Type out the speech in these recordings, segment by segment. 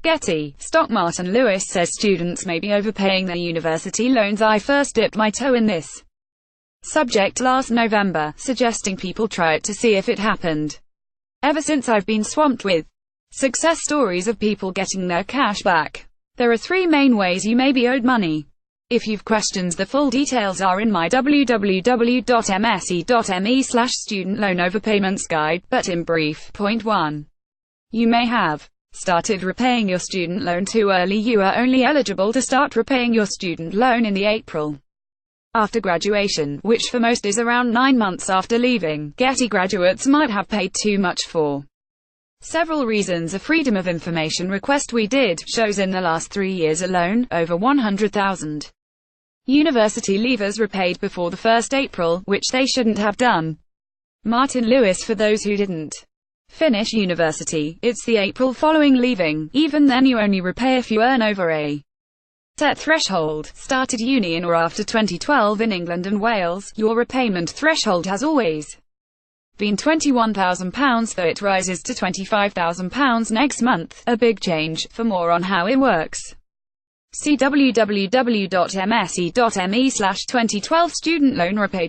Getty, Stock. Martin Lewis says students may be overpaying their university loans. I first dipped my toe in this subject last November, suggesting people try it to see if it happened. Ever since I've been swamped with success stories of people getting their cash back. There are three main ways you may be owed money. If you've questions, the full details are in my www.mse.me/student loan overpayments guide, but in brief, point 1. You may have started repaying your student loan too early. You are only eligible to start repaying your student loan in the April after graduation, which for most is around 9 months after leaving. Getty graduates might have paid too much for several reasons. A Freedom of Information request we did shows in the last 3 years alone, over 100,000 university leavers repaid before the 1st April, which they shouldn't have done. Martin Lewis. For those who didn't finish university, it's the April following leaving. Even then you only repay if you earn over a set threshold. Started uni in or after 2012 in England and Wales, your repayment threshold has always been £21,000, though it rises to £25,000 next month. A big change. For more on how it works, see www.mse.me/2012 student loan repay.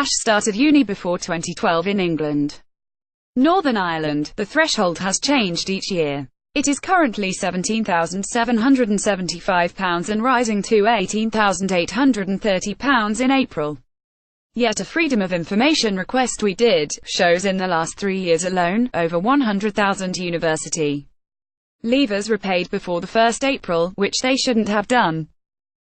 Started uni before 2012 in England. Northern Ireland, the threshold has changed each year. It is currently £17,775 and rising to £18,830 in April. Yet a Freedom of Information request we did shows in the last 3 years alone, over 100,000 university leavers repaid before the 1st April, which they shouldn't have done.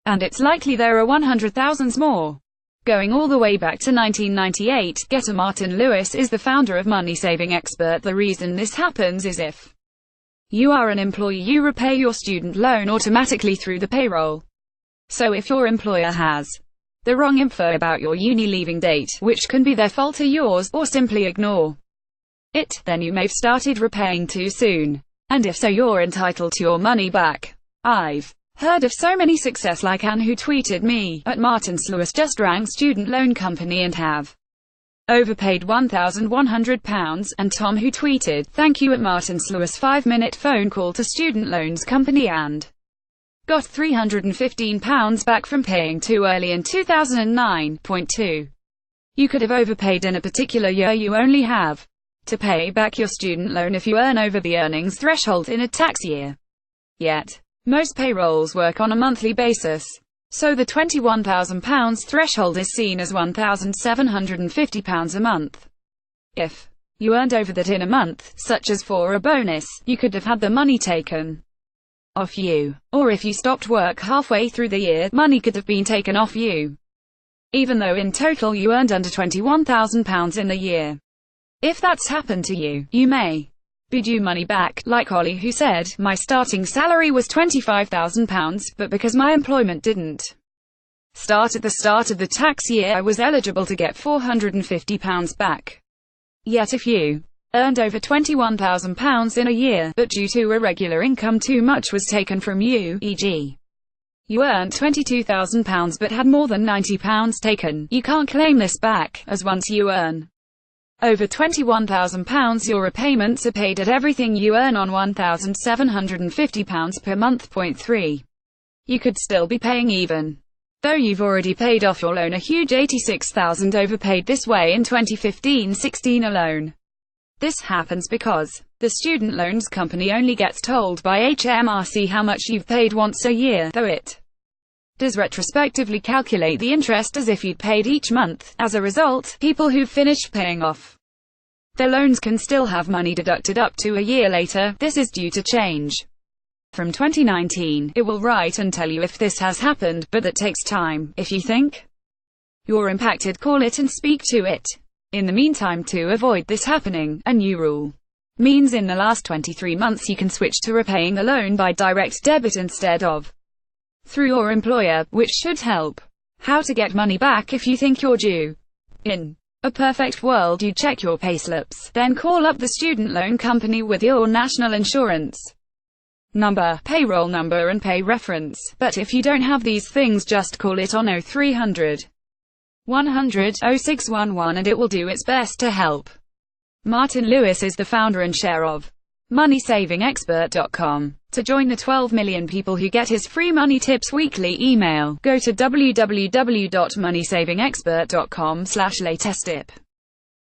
And it's likely there are 100,000 more. Going all the way back to 1998, Getter. Martin Lewis is the founder of Money Saving Expert. The reason this happens is if you are an employee, you repay your student loan automatically through the payroll. So if your employer has the wrong info about your uni leaving date, which can be their fault or yours, or simply ignore it, then you may have started repaying too soon. And if so, you're entitled to your money back. I've heard of so many success like Anne, who tweeted me at Martins Lewis just rang student loan company and have overpaid £1,100, and Tom, who tweeted thank you at Martins Lewis 5-minute phone call to student loans company and got £315 back from paying too early in 2009. Point 2. You could have overpaid in a particular year. You only have to pay back your student loan if you earn over the earnings threshold in a tax year. Yet most payrolls work on a monthly basis, so the £21,000 threshold is seen as £1,750 a month. If you earned over that in a month, such as for a bonus, you could have had the money taken off you. Or if you stopped work halfway through the year, money could have been taken off you, even though in total you earned under £21,000 in the year. If that's happened to you, you may be due money back, like Ollie, who said, my starting salary was £25,000, but because my employment didn't start at the start of the tax year, I was eligible to get £450 back. Yet if you earned over £21,000 in a year, but due to irregular income too much was taken from you, e.g. you earned £22,000 but had more than £90 taken, you can't claim this back, as once you earn over £21,000, your repayments are paid at everything you earn on £1,750 per month. Point 3. You could still be paying even though you've already paid off your loan. A huge $86,000 overpaid this way in 2015-16 alone. This happens because the student loans company only gets told by HMRC how much you've paid once a year, though it does retrospectively calculate the interest as if you'd paid each month. As a result, people who've finished paying off their loans can still have money deducted up to a year later. This is due to change from 2019. It will write and tell you if this has happened, but that takes time. If you think you're impacted, call it and speak to it. In the meantime, to avoid this happening, a new rule means in the last 23 months you can switch to repaying the loan by direct debit instead of through your employer, which should help. How to get money back if you think you're due. In a perfect world, you check your payslips, then call up the student loan company with your national insurance number, payroll number and pay reference. But if you don't have these things, just call it on 0300 100 0611 and it will do its best to help. Martin Lewis is the founder and chair of moneysavingexpert.com. To join the 12 million people who get his free money tips weekly email, go to www.moneysavingexpert.com/latest tip.